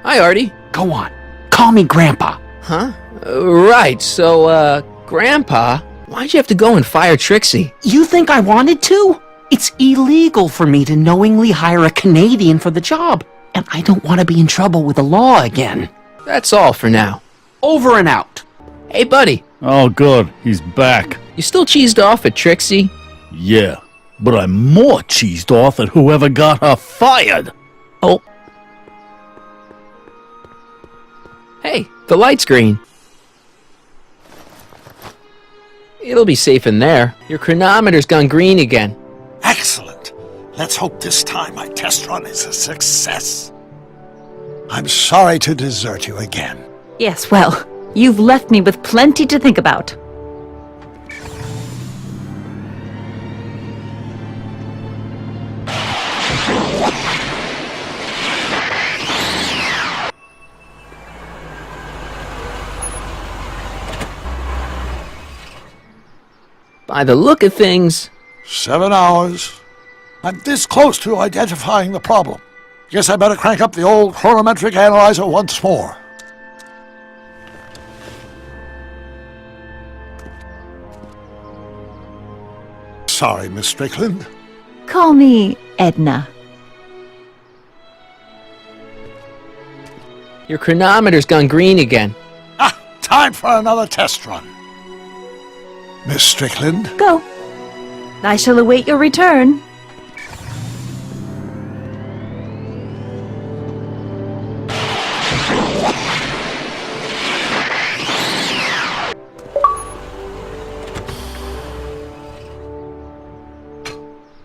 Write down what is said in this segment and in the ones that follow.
Hi, Artie. Go on. Call me Grandpa. Huh? Right, so, Grandpa, why'd you have to go and fire Trixie? You think I wanted to? It's illegal for me to knowingly hire a Canadian for the job, and I don't want to be in trouble with the law again. That's all for now. Over and out. Hey, buddy, Oh, good. He's back. you still cheesed off at Trixie? Yeah, but I'm more cheesed off at whoever got her fired. Oh. Hey, the light's green. It'll be safe in there. Your chronometer's gone green again. Excellent. Let's hope this time my test run is a success. I'm sorry to desert you again. Yes, well, you've left me with plenty to think about. By the look of things, 7 hours. I'm this close to identifying the problem. Guess I better crank up the old chronometric analyzer once more. Sorry, Miss Strickland. Call me Edna. your chronometer's gone green again. Ah, time for another test run. Miss Strickland? Go. I shall await your return.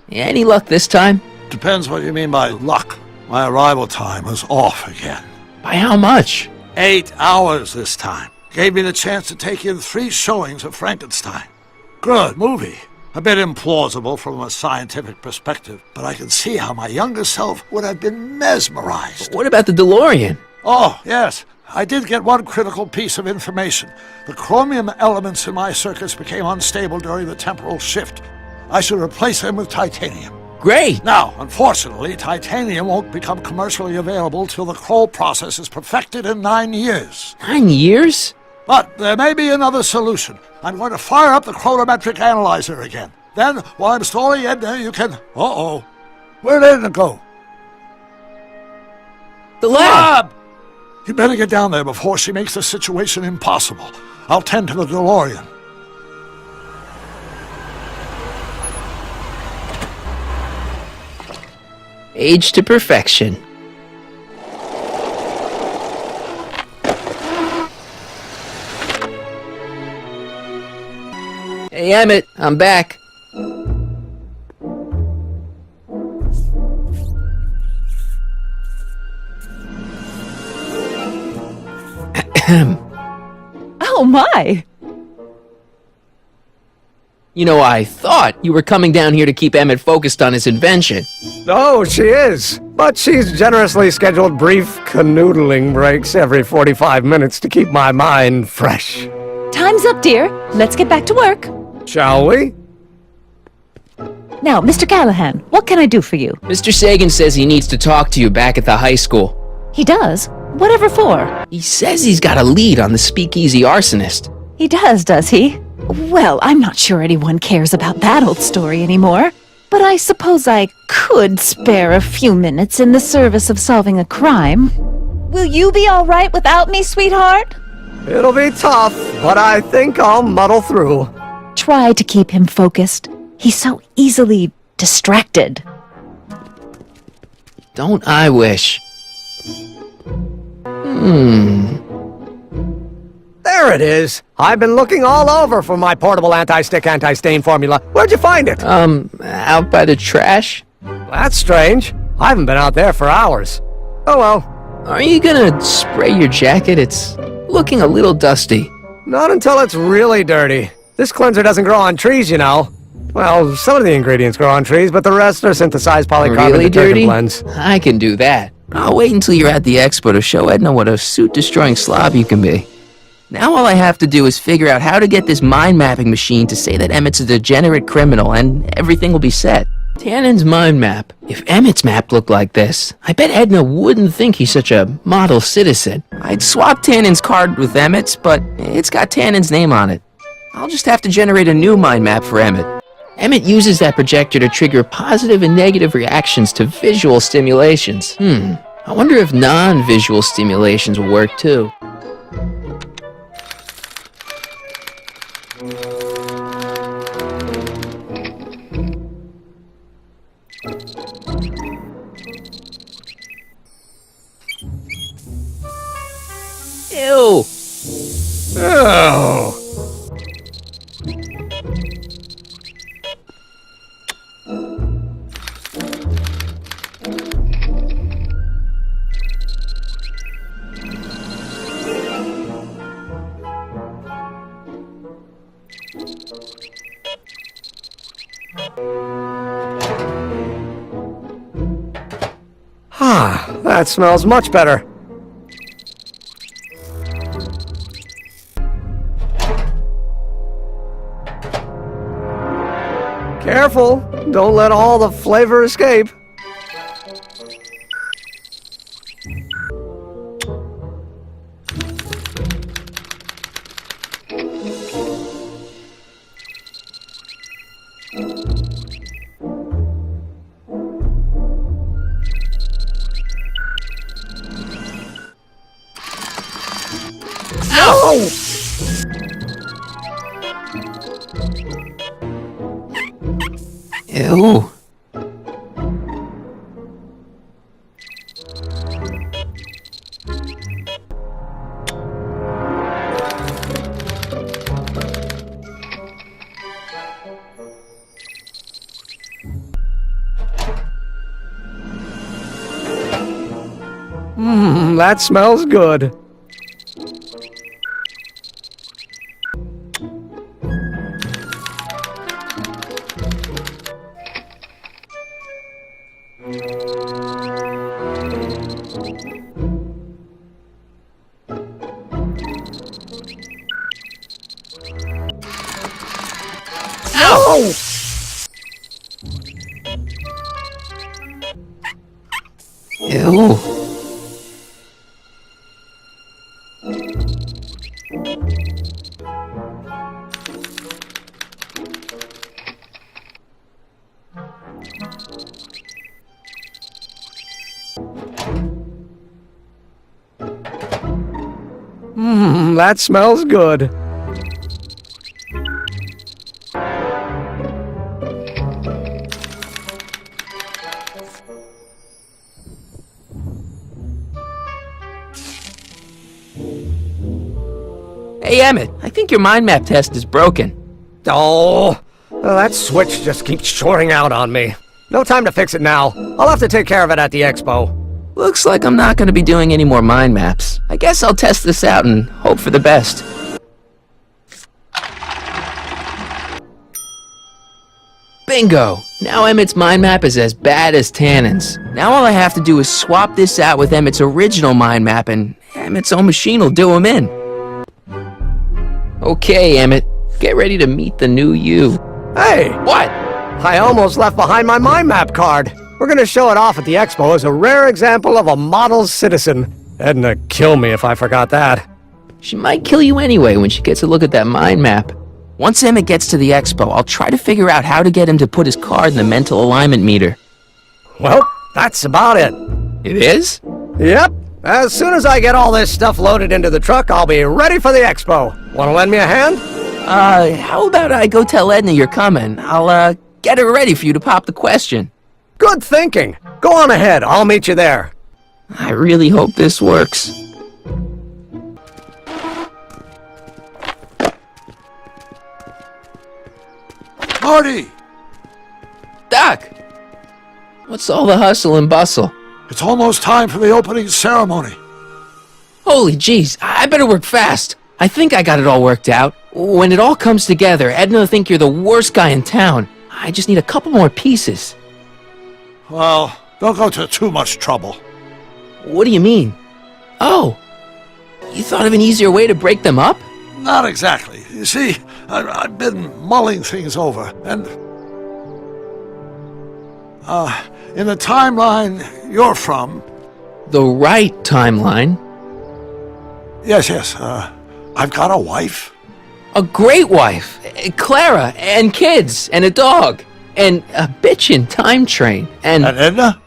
Any luck this time? Depends what you mean by luck. My arrival time was off again. By how much? 8 hours this time. Gave me the chance to take in 3 showings of Frankenstein. Good movie. A bit implausible from a scientific perspective, but I can see how my younger self would have been mesmerized. What about the DeLorean? Oh, yes. I did get one critical piece of information. The chromium elements in my circuits became unstable during the temporal shift. I should replace them with titanium. Great! Now, unfortunately, titanium won't become commercially available till the Kroll process is perfected in 9 years. 9 years? But there may be another solution. I'm going to fire up the chronometric analyzer again. Then, while I'm stalling Edna, you can... Uh-oh. Where did Edna go? The lab! You better get down there before she makes the situation impossible. I'll tend to the DeLorean. Age to perfection. Hey, Emmett, I'm back. Oh my! You know, I thought you were coming down here to keep Emmett focused on his invention. Oh, she is. But she's generously scheduled brief canoodling breaks every 45 minutes to keep my mind fresh. Time's up, dear. Let's get back to work. Shall we? Now, Mr. Callahan, what can I do for you? Mr. Sagan says he needs to talk to you back at the high school. He does? Whatever for? He says he's got a lead on the speakeasy arsonist. He does he? Well, I'm not sure anyone cares about that old story anymore. But I suppose I could spare a few minutes in the service of solving a crime. Will you be all right without me, sweetheart? It'll be tough, but I think I'll muddle through. Try to keep him focused. He's so easily distracted. Don't I wish? There it is. I've been looking all over for my portable anti-stick, anti-stain formula. Where'd you find it? Out by the trash? That's strange. I haven't been out there for hours. Oh well. Are you gonna spray your jacket? It's looking a little dusty. Not until it's really dirty. This cleanser doesn't grow on trees, you know. Well, some of the ingredients grow on trees, but the rest are synthesized polycarbonate Really detergent dirty? blends. I can do that. I'll wait until you're at the expo to show Edna what a suit-destroying slob you can be. Now all I have to do is figure out how to get this mind-mapping machine to say that Emmett's a degenerate criminal, and everything will be set. Tannen's mind map. If Emmett's map looked like this, I bet Edna wouldn't think he's such a model citizen. I'd swap Tannen's card with Emmett's, but it's got Tannen's name on it. I'll just have to generate a new mind map for Emmett. Emmett uses that projector to trigger positive and negative reactions to visual stimulations. I wonder if non-visual stimulations will work too. Ew! Oh. That smells much better. Careful, don't let all the flavor escape. No! Ew. That smells good. No! Ew. That smells good. Hey, Emmett, I think your mind map test is broken. Oh, that switch just keeps shorting out on me. No time to fix it now. I'll have to take care of it at the expo. Looks like I'm not going to be doing any more mind maps. I guess I'll test this out and hope for the best. Bingo! Now Emmett's mind map is as bad as Tannen's. Now all I have to do is swap this out with Emmett's original mind map and Emmett's own machine will do him in. Okay, Emmett, get ready to meet the new you. Hey! What? I almost left behind my mind map card. We're gonna show it off at the expo as a rare example of a model citizen. Edna'd kill me if I forgot that. She might kill you anyway when she gets a look at that mind map. Once Emmett gets to the expo, I'll try to figure out how to get him to put his card in the mental alignment meter. Well, that's about it. It is? Yep. As soon as I get all this stuff loaded into the truck, I'll be ready for the expo. Wanna lend me a hand? How about I go tell Edna you're coming? I'll, get her ready for you to pop the question. Good thinking. Go on ahead. I'll meet you there. I really hope this works. Marty! Doc! What's all the hustle and bustle? It's almost time for the opening ceremony. Holy jeez, I better work fast. I think I got it all worked out. When it all comes together, Edna will think you're the worst guy in town. I just need a couple more pieces. Well, don't go to too much trouble. What do you mean? Oh, you thought of an easier way to break them up? Not exactly. You see, I've been mulling things over, and... In the timeline you're from... The right timeline? Yes, I've got a wife. A great wife, Clara, and kids, and a dog, and a bitchin' time train, And Edna?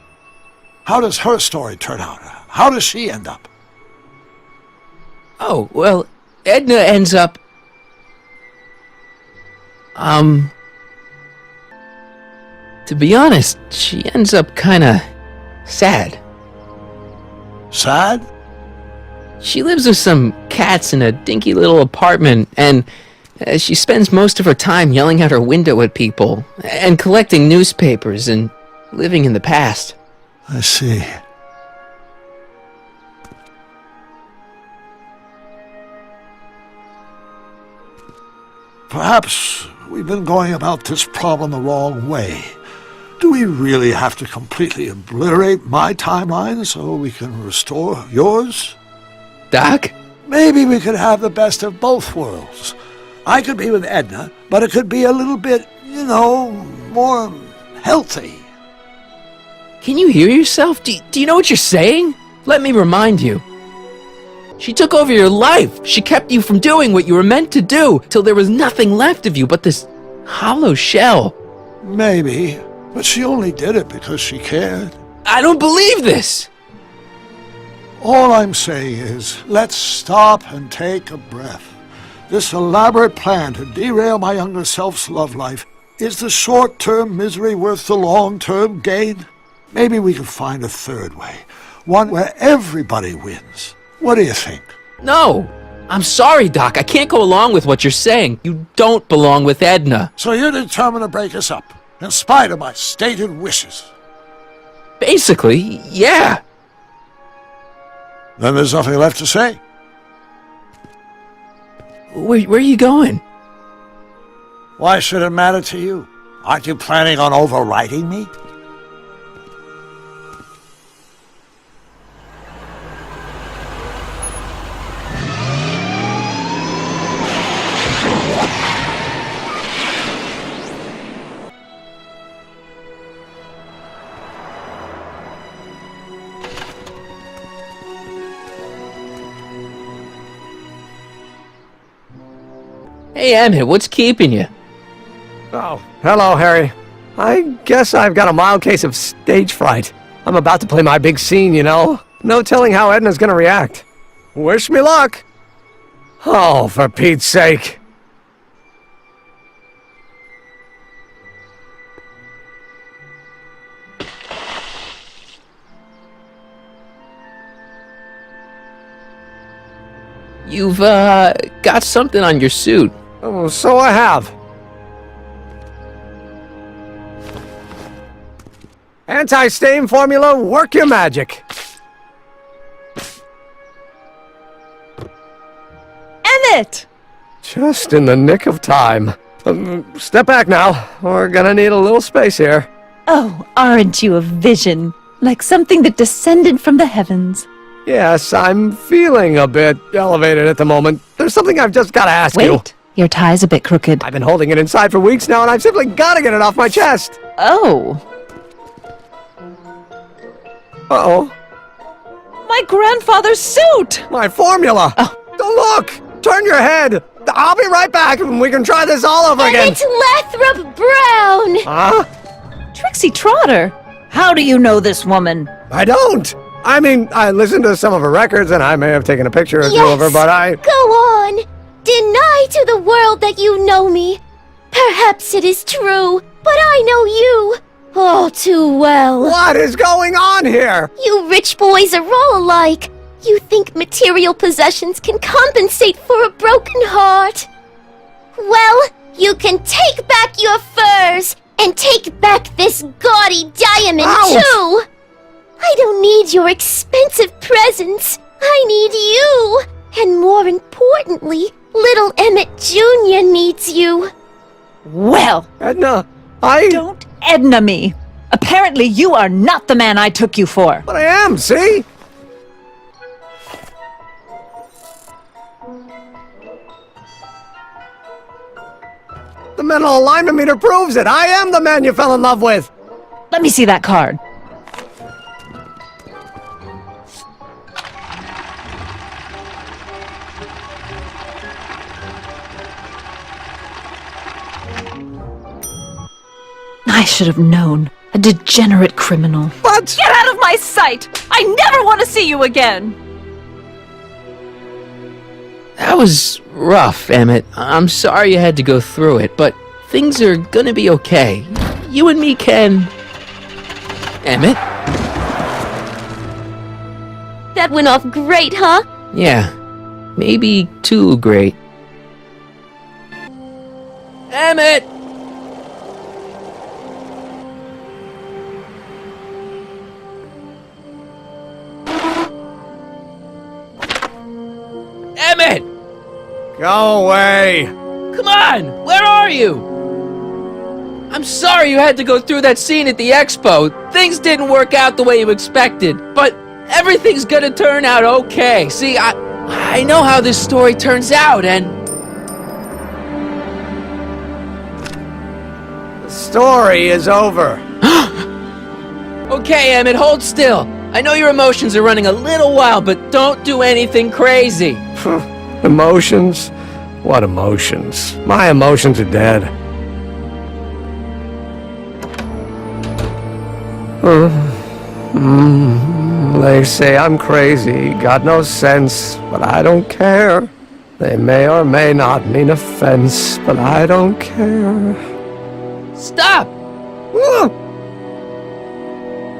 How does her story turn out? How does she end up? Oh, well, Edna ends up... To be honest, she ends up kinda sad. Sad? She lives with some cats in a dinky little apartment, and she spends most of her time yelling out her window at people, and collecting newspapers, and living in the past. I see. Perhaps we've been going about this problem the wrong way. Do we really have to completely obliterate my timeline so we can restore yours? Doc? Maybe we could have the best of both worlds. I could be with Edna, but it could be a little bit, more healthy. Can you hear yourself? Do you know what you're saying? Let me remind you. She took over your life. She kept you from doing what you were meant to do, till there was nothing left of you but this hollow shell. Maybe, but she only did it because she cared. I don't believe this! All I'm saying is, let's stop and take a breath. This elaborate plan to derail my younger self's love life, is the short-term misery worth the long-term gain? Maybe we could find a third way, one where everybody wins. What do you think? No! I'm sorry, Doc. I can't go along with what you're saying. You don't belong with Edna. So you're determined to break us up, in spite of my stated wishes? Basically, yeah. Then there's nothing left to say. Where are you going? Why should it matter to you? Aren't you planning on overriding me? Hey, Emmett, what's keeping you? Oh, hello, Harry. I guess I've got a mild case of stage fright. I'm about to play my big scene, No telling how Edna's gonna react. Wish me luck. Oh, for Pete's sake. You've, got something on your suit. Oh, so I have. Anti-stain formula, work your magic. Emmett! Just in the nick of time. Step back now. We're gonna need a little space here. Oh, aren't you a vision? Like something that descended from the heavens. Yes, I'm feeling a bit elevated at the moment. There's something I've just gotta ask you. Wait, your tie's a bit crooked. I've been holding it inside for weeks now, and I've simply gotta get it off my chest. Oh. Uh-oh. My grandfather's suit! My formula! Oh. Don't look! Turn your head! I'll be right back, and we can try this all over again. Emmett Lathrop Brown! Huh? Trixie Trotter! How do you know this woman? I don't! I mean, I listened to some of her records, and I may have taken a picture or two of her, but I... Go on! Deny to the world that you know me. Perhaps it is true, but I know you all too well. What is going on here? You rich boys are all alike. You think material possessions can compensate for a broken heart. Well, you can take back your furs, and take back this gaudy diamond, Ouch! too! I don't need your expensive presents. I need you. And more importantly, little Emmett Jr. needs you. Well, Edna, don't Edna me. Apparently you are not the man I took you for. But I am, see? The mental alignment meter proves it. I am the man you fell in love with. Let me see that card. I should have known. A degenerate criminal. What? Get out of my sight! I never want to see you again! That was rough, Emmett. I'm sorry you had to go through it, but things are gonna be okay. You and me can... Emmett? That went off great, huh? Yeah, maybe too great. Emmett! Emmett! Go away! Come on! Where are you? I'm sorry you had to go through that scene at the expo. Things didn't work out the way you expected, but everything's gonna turn out okay. See, I know how this story turns out, and... The story is over. Okay, Emmett, hold still. I know your emotions are running a little wild, but don't do anything crazy. Emotions? What emotions? My emotions are dead. They say I'm crazy, got no sense, but I don't care. They may or may not mean offense, but I don't care. Stop!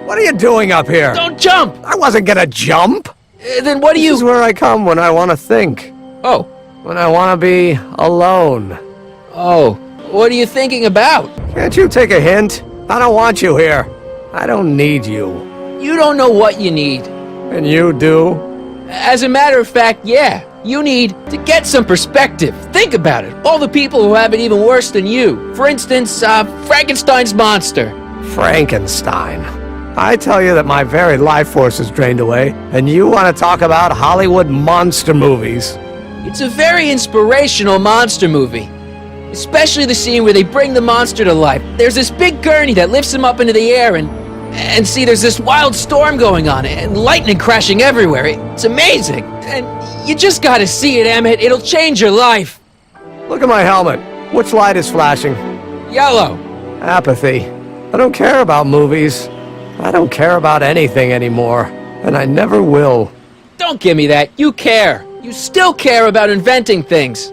What are you doing up here? Don't jump! I wasn't gonna jump. Then what do This is you... where I come when I want to think. Oh. When I want to be alone. Oh. What are you thinking about? Can't you take a hint? I don't want you here. I don't need you. You don't know what you need. And you do? As a matter of fact, yeah. You need to get some perspective. Think about it. All the people who have it even worse than you. For instance, Frankenstein's monster. Frankenstein. I tell you that my very life force is drained away, and you want to talk about Hollywood monster movies. It's a very inspirational monster movie. Especially the scene where they bring the monster to life. There's this big gurney that lifts him up into the air, and see, there's this wild storm going on, and lightning crashing everywhere. It's amazing. And you just gotta see it, Emmett. It'll change your life. Look at my helmet. Which light is flashing? Yellow. Apathy. I don't care about movies. I don't care about anything anymore, and I never will. Don't give me that. You care. You still care about inventing things.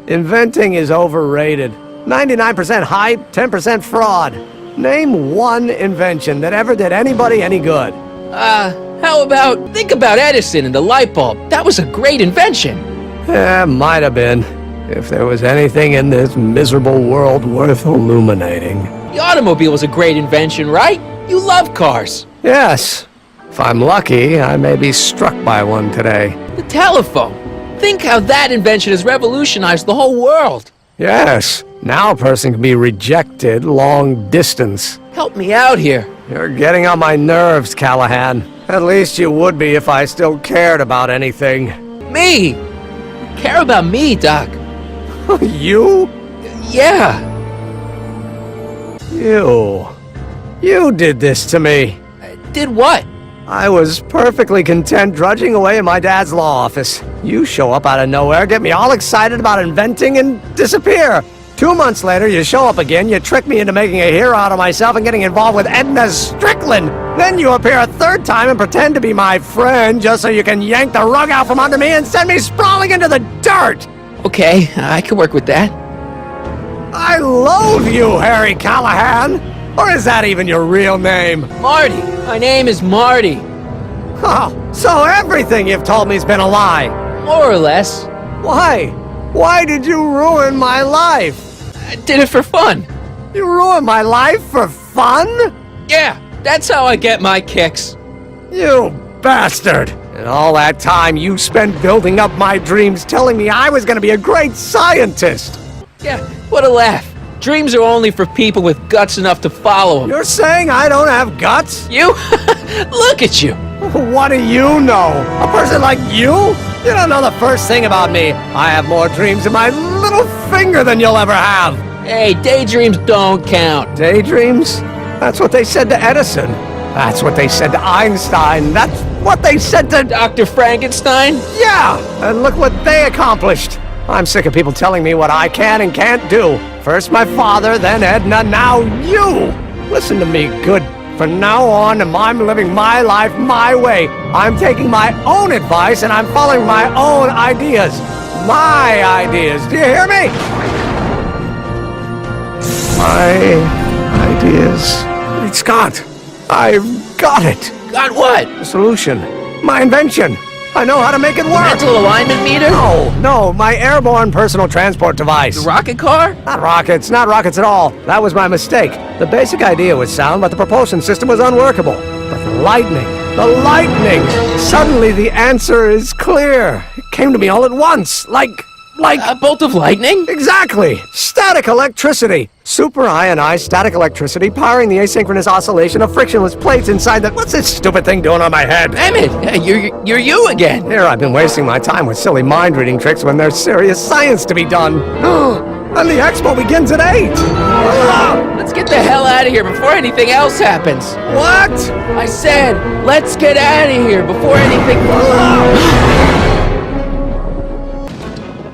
Inventing is overrated. 99% hype, 10% fraud. Name one invention that ever did anybody any good. How about, think about Edison and the light bulb. That was a great invention. Might have been, if there was anything in this miserable world worth illuminating. The automobile was a great invention, right? You love cars. Yes. If I'm lucky, I may be struck by one today. The telephone. Think how that invention has revolutionized the whole world. Yes. Now a person can be rejected long distance. Help me out here. You're getting on my nerves, Callahan. At least you would be if I still cared about anything. Me? Care about me, Doc. You? Yeah. You did this to me. Did what? I was perfectly content drudging away in my dad's law office. You show up out of nowhere, get me all excited about inventing, and disappear. 2 months later, you show up again, you trick me into making a hero out of myself and getting involved with Edna Strickland. Then you appear a third time and pretend to be my friend just so you can yank the rug out from under me and send me sprawling into the dirt. Okay, I can work with that. I loathe you, Harry Callahan. Or is that even your real name? Marty. My name is Marty. Oh, so everything you've told me's been a lie. More or less. Why? Why did you ruin my life? I did it for fun. You ruined my life for fun? Yeah, that's how I get my kicks. You bastard! And all that time you spent building up my dreams, telling me I was gonna be a great scientist. Yeah, what a laugh. Dreams are only for people with guts enough to follow them. You're saying I don't have guts? You? Look at you. What do you know? A person like you? You don't know the first thing about me. I have more dreams in my little finger than you'll ever have. Hey, daydreams don't count. Daydreams? That's what they said to Edison. That's what they said to Einstein. That's what they said to... Dr. Frankenstein? Yeah! And look what they accomplished. I'm sick of people telling me what I can and can't do. First my father, then Edna, now you! Listen to me, good. From now on, I'm living my life my way. I'm taking my own advice and I'm following my own ideas. My ideas. Do you hear me? My ideas. Great Scott. I've got it. Got what? The solution. My invention. I know how to make it work. Mental alignment meter? No, my airborne personal transport device. The rocket car? Not rockets at all. That was my mistake. The basic idea was sound, but the propulsion system was unworkable. But the lightning. Suddenly the answer is clear. It came to me all at once, like... A bolt of lightning? Exactly! Static electricity! Super ionized static electricity powering the asynchronous oscillation of frictionless plates inside the... What's this stupid thing doing on my head? Emmett, you're you again. Here I've been wasting my time with silly mind-reading tricks when there's serious science to be done. And the expo begins at 8! Let's get the hell out of here before anything else happens. What? I said, let's get out of here before anything...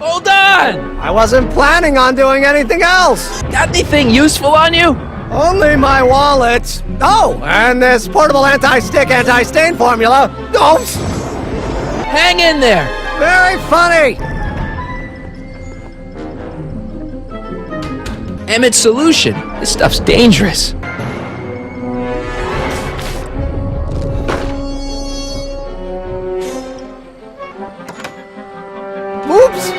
Hold on! I wasn't planning on doing anything else. Got anything useful on you? Only my wallet. Oh, and this portable anti-stick, anti-stain formula. Oops! Hang in there. Very funny. Emmett's solution. This stuff's dangerous. Oops!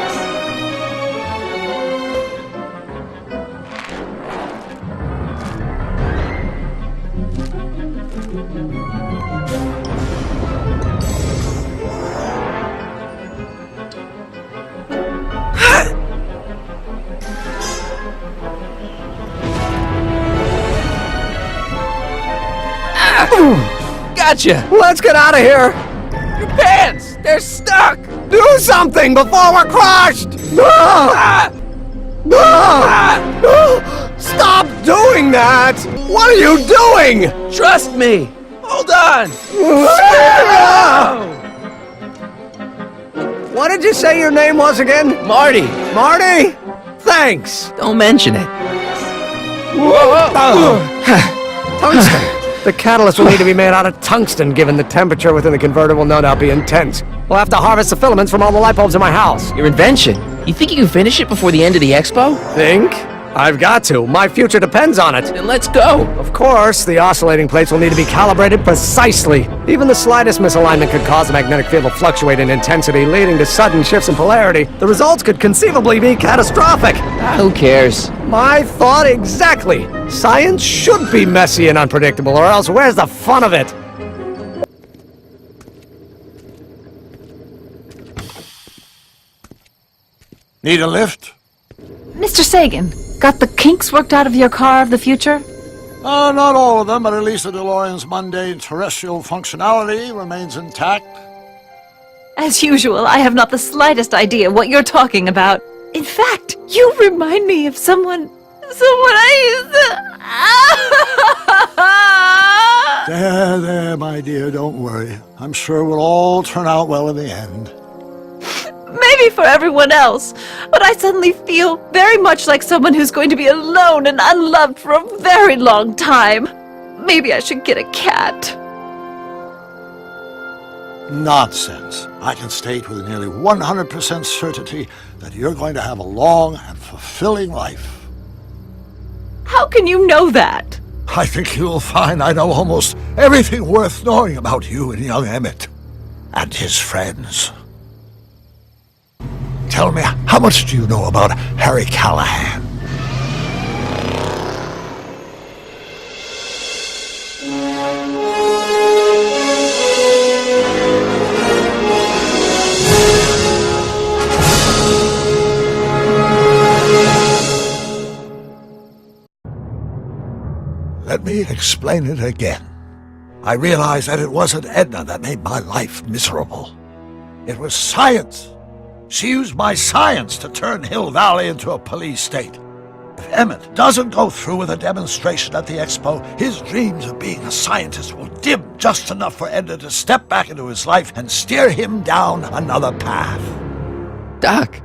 Gotcha. Let's get out of here. Your pants, they're stuck. Do something before we're crushed! Stop doing that! What are you doing? Trust me. Hold on. What did you say your name was again? Marty. Marty? Thanks. Don't mention it. Tungsten. The catalyst will need to be made out of tungsten, given the temperature within the converter will no doubt be intense. We'll have to harvest the filaments from all the light bulbs in my house. Your invention. You think you can finish it before the end of the expo? Think? I've got to. My future depends on it. Then let's go. Of course, the oscillating plates will need to be calibrated precisely. Even the slightest misalignment could cause the magnetic field to fluctuate in intensity, leading to sudden shifts in polarity. The results could conceivably be catastrophic. Who cares? My thought exactly. Science should be messy and unpredictable, or else where's the fun of it? Need a lift? Mr. Sagan, got the kinks worked out of your car of the future? Not all of them, but at least the DeLorean's mundane terrestrial functionality remains intact. As usual, I have not the slightest idea what you're talking about. In fact, you remind me of someone I used to... There, my dear, don't worry. I'm sure we'll all turn out well in the end. Maybe for everyone else, but I suddenly feel very much like someone who's going to be alone and unloved for a very long time. Maybe I should get a cat. Nonsense. I can state with nearly 100% certainty that you're going to have a long and fulfilling life. How can you know that? I think you'll find I know almost everything worth knowing about you and young Emmett. And his friends. Tell me, how much do you know about Harry Callahan? Let me explain it again. I realized that it wasn't Edna that made my life miserable. It was science. She used my science to turn Hill Valley into a police state. If Emmett doesn't go through with a demonstration at the expo, his dreams of being a scientist will dim just enough for Edna to step back into his life and steer him down another path. Doc,